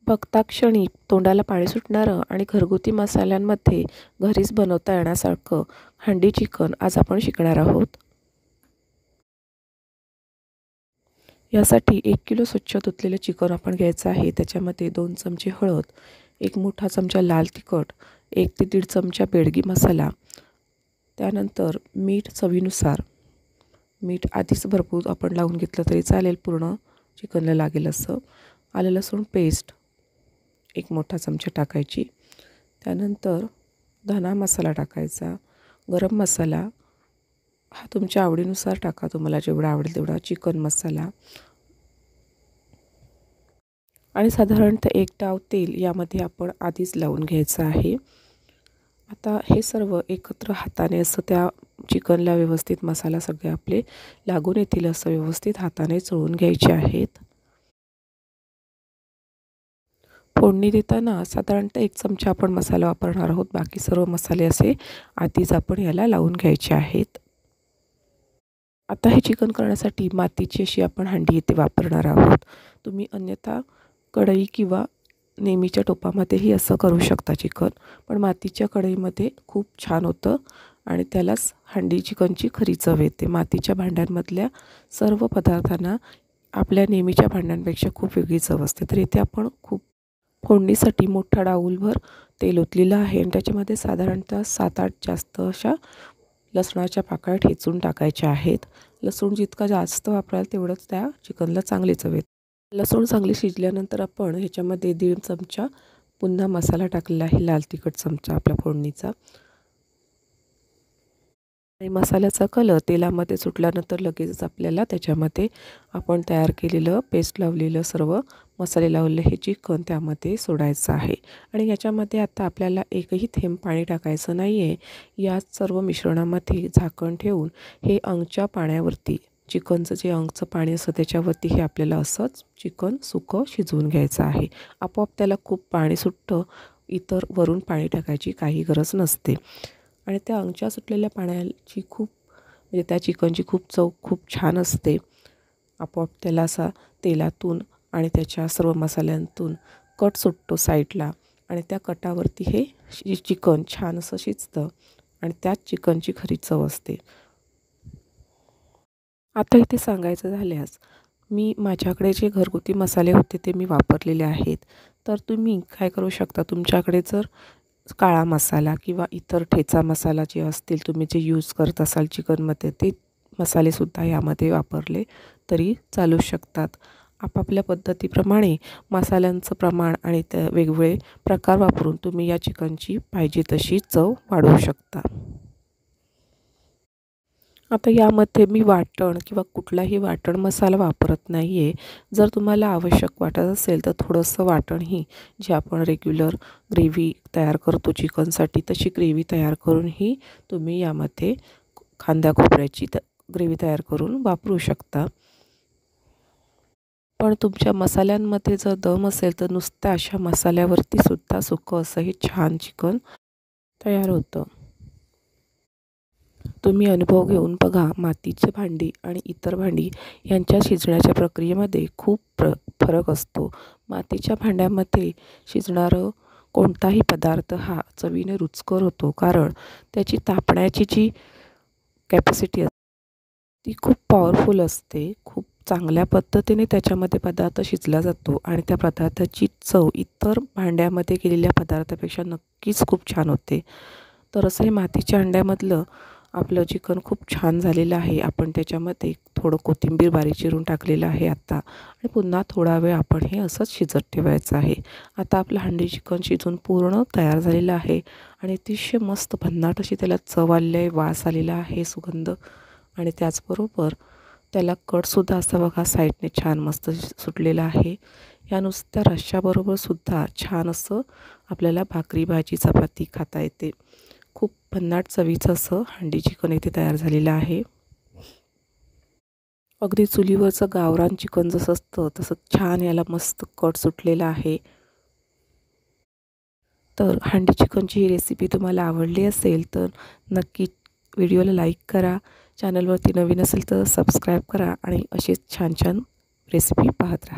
बघता क्षणी तोंडाला पाणी सुटणारं आणि घरगुती मसाल्यांमध्ये घरीच बनवता येण्यासारखं हंडी चिकन आज आपण शिकणार आहोत. यासाठी 1 किलो स्वच्छ धुतलेलं चिकन आपण घ्यायचं आहे. त्याच्यामध्ये 2 चमचे हळद, 1 मोठा चमचा लाल तिखट, 1 ते 1.5 चमचा बेडगी मसाला, त्यानंतर मीठ चवीनुसार. मीठ आधीच भरपूर आपण लावून घेतलं तरी चालेल, पूर्ण चिकनला लागेल असं. आलं लसूण पेस्ट 1 मोठा चमचा टाकायची. त्यानंतर धना मसाला टाकायचा. गरम मसाला हा तुमच्या आवडीनुसार टाका, तुम्हाला जेवढा आवडेल तेवढा. चिकन मसाला आणि साधारणतः 1 ताव तेल यामध्ये आपण आधीच लावून घ्यायचं आहे. आता हे सर्व एकत्र हाताने असं त्या चिकनला व्यवस्थित मसाला सगळे आपले लागून येतील असं व्यवस्थित हाताने चोळून घ्यायचे आहेत. फोडणी देताना साधारणतः 1 चमचा आपण मसाला वापरणार आहोत. बाकी सर्व मसाले असे आधीच आपण याला लावून घ्यायचे आहेत. आता हे चिकन करण्यासाठी मातीची अशी आपण हंडी इथे वापरणार आहोत. तुम्ही अन्यथा कढई किंवा नेहमीच्या टोपामध्येही असं करू शकता चिकन, पण मातीच्या कढईमध्ये खूप छान होतं आणि त्यालाच हंडी चिकनची खरी चव येते. मातीच्या भांड्यांमधल्या सर्व पदार्थांना आपल्या नेहमीच्या भांड्यांपेक्षा खूप वेगळी चव असते. तर इथे आपण खूप फोडणीसाठी मोठा डाऊलभर तेल ओतलेलं आहे आणि त्याच्यामध्ये साधारणतः 7-8 जास्त अशा लसणाच्या पाकळ्या ठेचून टाकायच्या आहेत. लसूण जितका जास्त वापराल तेवढंच त्या चिकनला चांगली चव येते. लसूण चांगली शिजल्यानंतर आपण ह्याच्यामध्ये 1.5 चमचा पुन्हा मसाला टाकलेला आहे, लाल तिखट चमचा आपला फोडणीचा. आणि मसाल्याचा कलर तेलामध्ये सुटल्यानंतर लगेचच आपल्याला त्याच्यामध्ये आपण तयार केलेलं पेस्ट लावलेलं सर्व मसाले लावलेले हे चिकन त्यामध्ये सोडायचं आहे. आणि याच्यामध्ये आता आपल्याला एकही थेंब पाणी टाकायचं नाही आहे. या सर्व मिश्रणामध्ये झाकण ठेवून हे अंगच्या पाण्यावरती, चिकनचं जे अंगचं पाणी असतं त्याच्यावरती हे आपल्याला असंच चिकन सुकं शिजवून घ्यायचं आहे. आपोआप त्याला खूप पाणी सुटतं, इतर वरून पाणी टाकायची काही गरज नसते. आणि त्या अंगच्या सुटलेल्या पाण्याची खूप म्हणजे त्या चिकनची खूप चव खूप छान असते. आपोआप त्याला असा तेलातून आणि त्याच्या सर्व मसाल्यांतून कट सुटतो साईडला आणि त्या कटावरती हे चिकन छान असं शिजतं आणि त्याच चिकनची खरी चव असते. आता इथे सांगायचं झाल्यास मी माझ्याकडे जे घरगुती मसाले होते ते मी वापरलेले आहेत. तर तुम्ही काय करू शकता, तुमच्याकडे जर काळा मसाला किंवा इतर ठेचा मसाला जे असतील तुम्ही जे यूज करत असाल चिकनमध्ये, ते मसालेसुद्धा यामध्ये वापरले तरी चालू शकतात. आपापल्या पद्धतीप्रमाणे मसाल्यांचं प्रमाण आणि त्या वेगवेगळे प्रकार वापरून तुम्ही या चिकनची पाहिजे तशी चव वाढवू शकता. आता यामध्ये मी वाटण किंवा कुठलाही वाटण मसाला वापरत नाही आहे. जर तुम्हाला आवश्यक वाटत असेल तर थोडंसं वाटणही, जे आपण रेग्युलर ग्रेव्ही तयार करतो चिकनसाठी तशी ग्रेव्ही तयार करूनही तुम्ही यामध्ये कांदा खोबऱ्याची ग्रेव्ही तयार करून वापरू शकता. पण तुमच्या मसाल्यांमध्ये जर दम असेल तर नुसत्या अशा मसाल्यावरती सुद्धा सुकं असं हे छान चिकन तयार होतं. तुम्ही अनुभव घेऊन बघा. मातीची भांडी आणि इतर भांडी यांच्या शिजण्याच्या प्रक्रियेमध्ये खूप फरक असतो. मातीच्या भांड्यामध्ये शिजणारं कोणताही पदार्थ हा चवीने रुचकर होतो, कारण त्याची तापण्याची जी कॅपॅसिटी असते ती खूप पॉवरफुल असते. खूप चांगल्या पद्धतीने त्याच्यामध्ये पदार्थ शिजला जातो आणि त्या पदार्थाची चव इतर भांड्यामध्ये केलेल्या पदार्थापेक्षा नक्कीच खूप छान होते. तर असं हे मातीच्या हंड्यामधलं आपलं चिकन खूप छान झालेलं आहे. आपण त्याच्यामध्ये थोडं कोथिंबीर बारीक चिरून टाकलेलं आहे आता आणि पुन्हा थोडा वेळ आपण हे असंच शिजत ठेवायचं आहे. आता आपलं हंडी चिकन शिजून पूर्ण तयार झालेलं आहे आणि अतिशय मस्त भन्नाट अशी त्याला चव आलेली आहे, वास आलेला आहे, सुगंध. आणि त्याचबरोबर त्याला कटसुद्धा असं बघा साईडने छान मस्त सुटलेला आहे. या नुसत्या रश्श्याबरोबरसुद्धा छान असं आपल्याला भाकरी, भाजी, चपाती खाता येते. खूप भन्नाट चवीचं असं हंडी चिकन इथे तयार झालेलं आहे. अगदी चुलीवरचं गावरान चिकन जसं असतं तसं छान याला मस्त कट सुटलेला आहे. तर हंडी चिकनची ही रेसिपी तुम्हाला आवडली असेल तर नक्की व्हिडिओला लाईक करा. चॅनलवरती नवीन असेल तर सबस्क्राईब करा आणि असेच छान छान रेसिपी पाहत राहा.